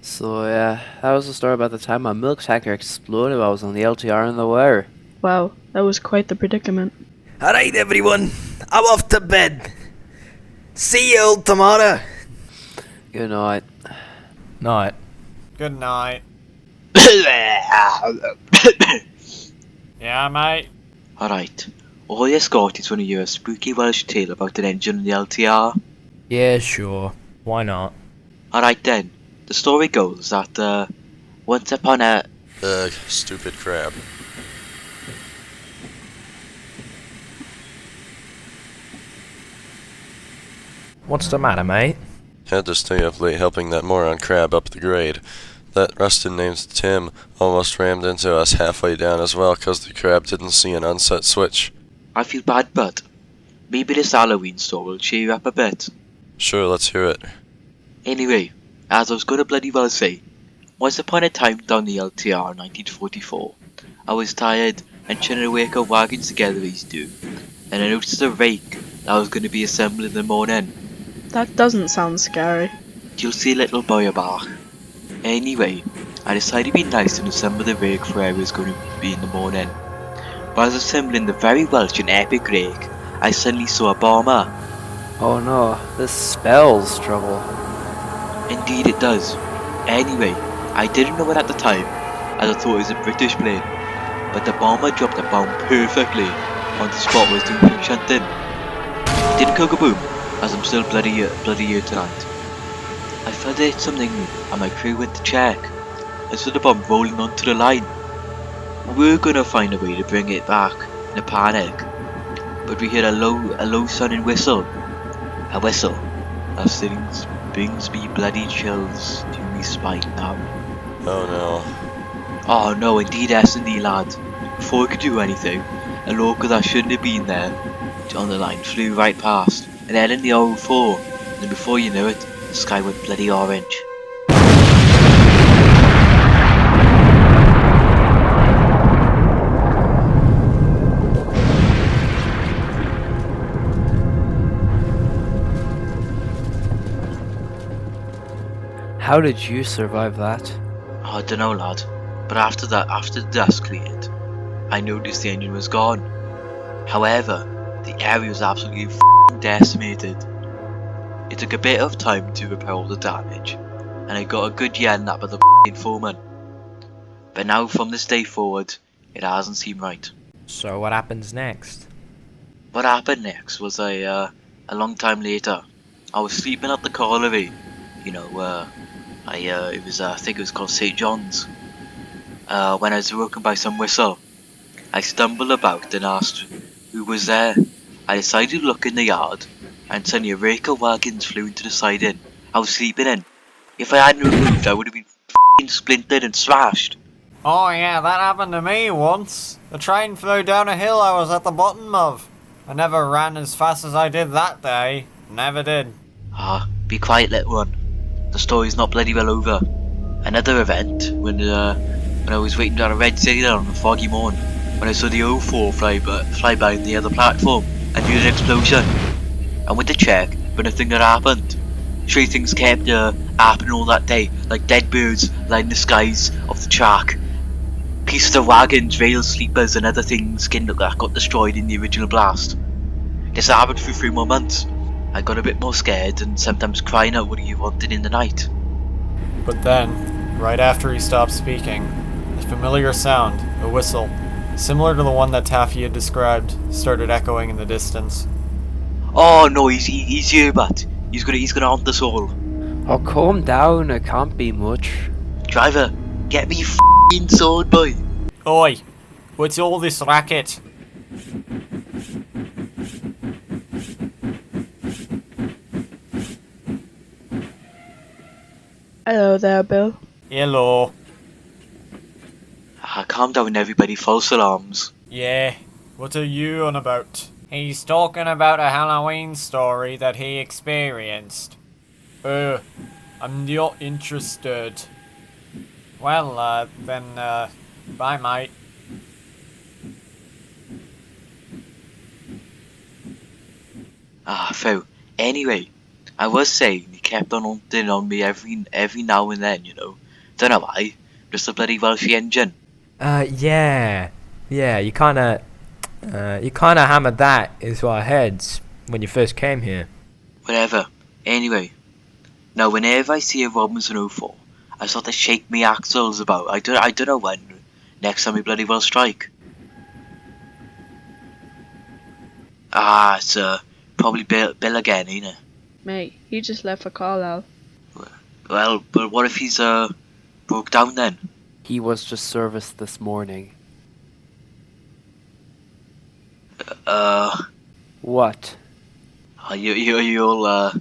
So yeah, that was the story about the time my milk tanker exploded while I was on the LTR in the wire. Wow, that was quite the predicament. Alright, everyone, I'm off to bed. See you all tomorrow. Good night. Night. Good night. Yeah, mate? Alright, all I got is want to hear a spooky Welsh tale about an engine in the LTR. Yeah, sure. Why not? Alright then, the story goes that, once upon a... Ugh, stupid crab. What's the matter, mate? Had to stay up late helping that moron crab up the grade. That rusted named Tim almost rammed into us halfway down as well cause the crab didn't see an unset switch. I feel bad, but maybe this Halloween story will cheer you up a bit. Sure, let's hear it. Anyway, as I was gonna bloody well say, once upon a time down the LTR in 1944, I was tired and trying to work our wagons together as do, and I noticed a rake that was gonna be assembled in the morning. That doesn't sound scary. You'll see a little boy back. Anyway, I decided to be nice and assemble the rake for where I was going to be in the morning. While I was assembling the very Welsh and epic rake, I suddenly saw a bomber. Oh no, this spells trouble. Indeed it does. Anyway, I didn't know it at the time, as I thought it was a British plane, but the bomber dropped the bomb perfectly on the spot where I was doing pink shunting. It didn't go kaboom, as I'm still bloody here tonight. I felt it hit something and my crew went to check. I saw the bomb rolling onto the line. We were gonna find a way to bring it back in a panic, but we heard a low sounding whistle. A whistle that brings me bloody chills to me spine now. Oh no. Oh no, indeed S&D lad. Before I could do anything, a local that shouldn't have been there on the line flew right past and then in the 04, and then before you knew it, the sky went bloody orange. How did you survive that? Oh, I dunno lad, but after the dust cleared, I noticed the engine was gone. However, the area was absolutely f***ing decimated. It took a bit of time to repair all the damage, and I got a good yelling at by the f***ing foreman. But now from this day forward, it hasn't seemed right. So what happens next? What happened next was a long time later, I was sleeping at the colliery, you know, I think it was called St. John's, when I was woken by some whistle. I stumbled about and asked who was there. I decided to look in the yard, and suddenly a rake of wagons flew into the siding I was sleeping in. If I hadn't moved, I would have been f***ing splintered and smashed. Oh yeah, that happened to me once. The train flew down a hill I was at the bottom of. I never ran as fast as I did that day. Never did. Ah, be quiet little one. The story's not bloody well over. Another event, when I was waiting down a red signal on a foggy morn, when I saw the 04 fly by on the other platform, I knew an explosion. I went to check, but nothing had happened. Three things kept happening all that day, like dead birds lining the skies of the track. Pieces of wagons, rails, sleepers and other things that got destroyed in the original blast. This happened for 3 more months. I got a bit more scared and sometimes crying out what you wanted in the night. But then, right after he stopped speaking, a familiar sound, a whistle, similar to the one that Taffy had described, started echoing in the distance. Oh no, he's here, but he's gonna haunt us all. Oh, calm down, it can't be much. Driver, get me f***ing sword, boy. Oi, what's all this racket? Hello there, Bill. Hello. Calm down everybody, false alarms. Yeah, what are you on about? He's talking about a Halloween story that he experienced. I'm not interested. Well, then, bye, mate. Phew. Anyway, I was saying he kept on hunting on me every now and then, you know. Don't know why. Just a bloody Welsh engine. Yeah. Yeah, you kinda hammered that into our heads when you first came here. Whatever. Anyway, now whenever I see a Robinson 04, I sort of shake me axles about. I don't know when. Next time we bloody well strike. Ah, it's probably Bill again, ain't it? Mate, he just left for Carlisle. Well, but what if he's broke down then? He was just serviced this morning. What? You all I'm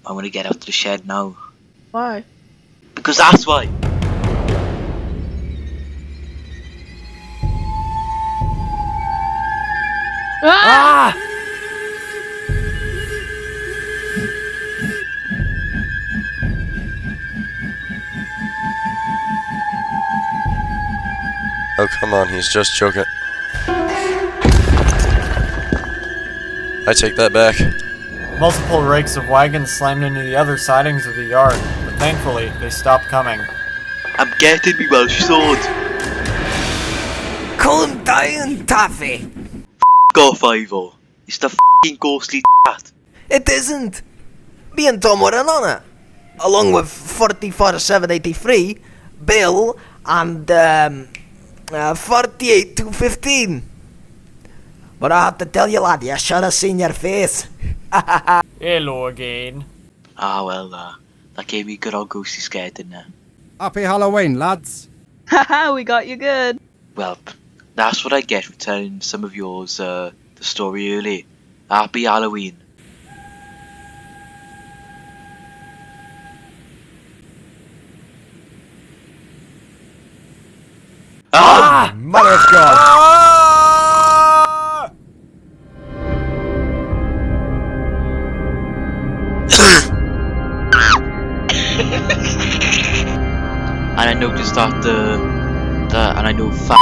gonna get out to the shed now. Why? Because that's why. Ah! Oh, come on, he's just joking. I take that back. Multiple rakes of wagons slammed into the other sidings of the yard, but thankfully, they stopped coming. I'm getting me Welsh sword. Calm down, Taffy. Go off, Ivor. It's the f***ing ghostly cat. It isn't. Me and Tom were in on it. Along with 44783, Bill, and 48215. But I have to tell you, lad, you should have seen your face. Hello again. Ah, well, that gave me good old ghostly scare, didn't it? Happy Halloween, lads. Haha, we got you good. Well, that's what I get for telling some of yours the story early. Happy Halloween. Ah! Mother of God! Ah! And I noticed that and I know fuck